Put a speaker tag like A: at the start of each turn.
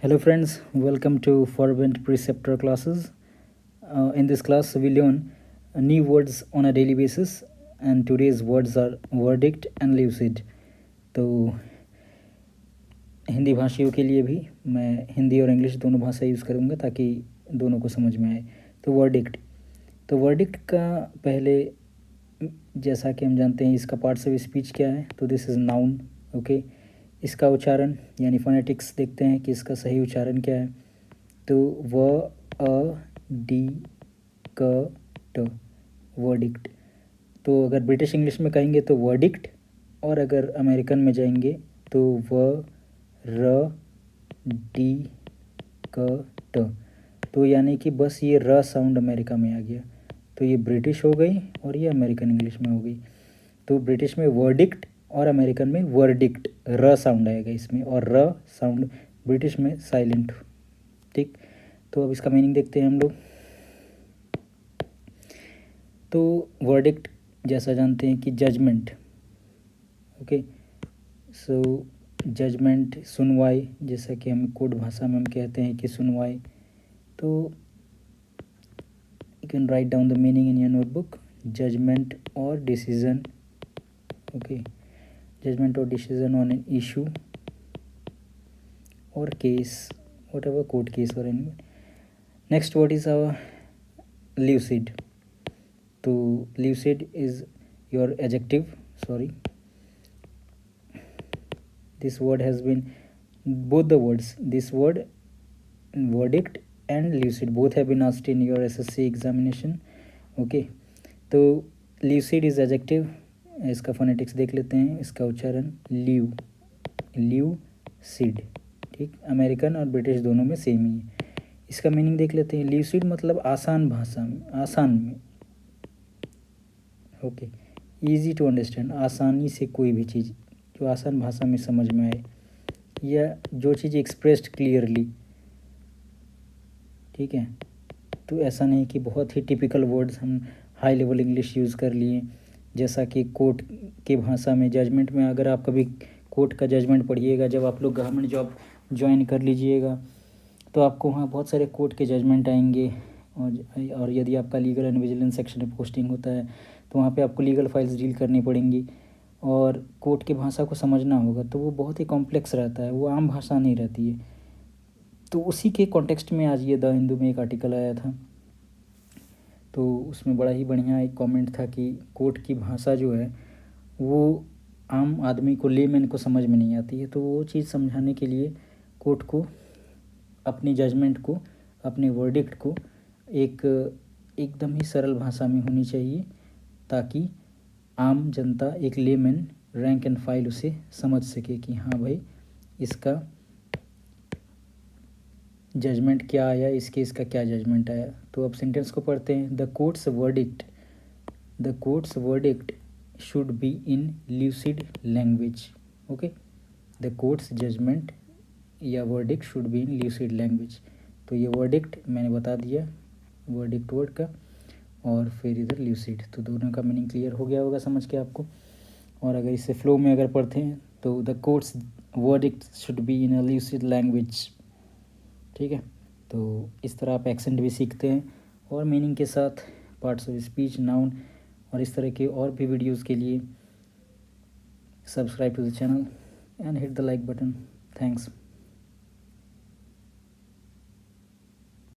A: Hello friends, welcome to Fervent Preceptor classes. In this class, we learn new words on a daily basis, and today's words are verdict and lucid. तो हिंदी भाषियों के लिए भी मैं हिंदी और English दोनों भाषा use करूँगा ताकि दोनों को समझ में आए। तो वर्डिक्ट का पहले जैसा कि हम जानते हैं इसका पार्ट्स ऑफ स्पीच क्या है, तो दिस इज़ नाउन। ओके, इसका उच्चारण यानी फोनेटिक्स देखते हैं कि इसका सही उच्चारण क्या है। तो व अ डी क ट वर्डिक्ट। तो अगर ब्रिटिश इंग्लिश में कहेंगे तो वर्डिक्ट, और अगर अमेरिकन में जाएंगे तो व र डी क ट। तो यानी कि बस ये र साउंड अमेरिका में आ गया, तो ये ब्रिटिश हो गई और ये अमेरिकन इंग्लिश में हो गई। तो ब्रिटिश में वर्डिक्ट और अमेरिकन में वर्डिक्ट, र साउंड आएगा इसमें, और र साउंड ब्रिटिश में साइलेंट। ठीक, तो अब इसका मीनिंग देखते हैं हम लोग। तो वर्डिक्ट जैसा जानते हैं कि जजमेंट। ओके, सो जजमेंट सुनवाई, जैसा कि हम कोर्ट भाषा में हम कहते हैं कि सुनवाई। तो you can write down the meaning in your notebook. Judgment और decision. Okay, judgment or decision on an issue or case, whatever court case or any. Next word is our lucid. So lucid is your adjective. Sorry, this word has been, both the words, this word verdict and lucid, both have been asked in your SSC examination. Okay, तो lucid is adjective. इसका phonetics देख लेते हैं, इसका उच्चारण ल्यू सिड। ठीक, American और British दोनों में सेम ही है। इसका मीनिंग देख लेते हैं। ल्यूसिड मतलब आसान भाषा में, आसान में। ओके, इजी टू अंडरस्टैंड, आसानी से कोई भी चीज़ जो आसान भाषा में समझ में आए, या जो चीज़ एक्सप्रेस्ड क्लियरली। ठीक है, तो ऐसा नहीं कि बहुत ही टिपिकल वर्ड्स हम हाई लेवल इंग्लिश यूज़ कर लिए, जैसा कि कोर्ट के भाषा में, जजमेंट में। अगर आप कभी कोर्ट का जजमेंट पढ़िएगा, जब आप लोग गवर्नमेंट जॉब ज्वाइन कर लीजिएगा तो आपको वहाँ बहुत सारे कोर्ट के जजमेंट आएंगे। और यदि आपका लीगल एंड विजिलेंस सेक्शन में पोस्टिंग होता है तो वहाँ पे आपको लीगल फाइल्स डील करनी पड़ेंगी, और कोर्ट की भाषा को समझना होगा। तो वो बहुत ही कॉम्प्लेक्स रहता है, वो आम भाषा नहीं रहती है। तो उसी के कॉन्टेक्स्ट में आज ये द हिंदू में एक आर्टिकल आया था, तो उसमें बड़ा ही बढ़िया एक कमेंट था कि कोर्ट की भाषा जो है वो आम आदमी को, लेमैन को समझ में नहीं आती है। तो वो चीज़ समझाने के लिए कोर्ट को अपनी जजमेंट को, अपने वर्डिक्ट को एकदम ही सरल भाषा में होनी चाहिए, ताकि आम जनता, एक लेमैन, रैंक एंड फाइल उसे समझ सके कि हाँ भाई इसका जजमेंट क्या आया, इस केस का क्या जजमेंट आया। तो अब सेंटेंस को पढ़ते हैं। The court's verdict should be in lucid language. Okay, the court's judgment या verdict should be in lucid language. तो ये वर्डिक्ट मैंने बता दिया, वर्डिक्ट वर्ड का, और फिर इधर ल्यूसिड। तो दोनों का मीनिंग क्लियर हो गया होगा समझ के आपको। और अगर इसे फ्लो में अगर पढ़ते हैं तो the court's verdict should be in a lucid language. ठीक है, तो इस तरह आप एक्सेंट भी सीखते हैं, और मीनिंग के साथ पार्ट्स ऑफ स्पीच, नाउन और इस तरह के और भी वीडियोस के लिए subscribe to the channel and hit the like button. Thanks.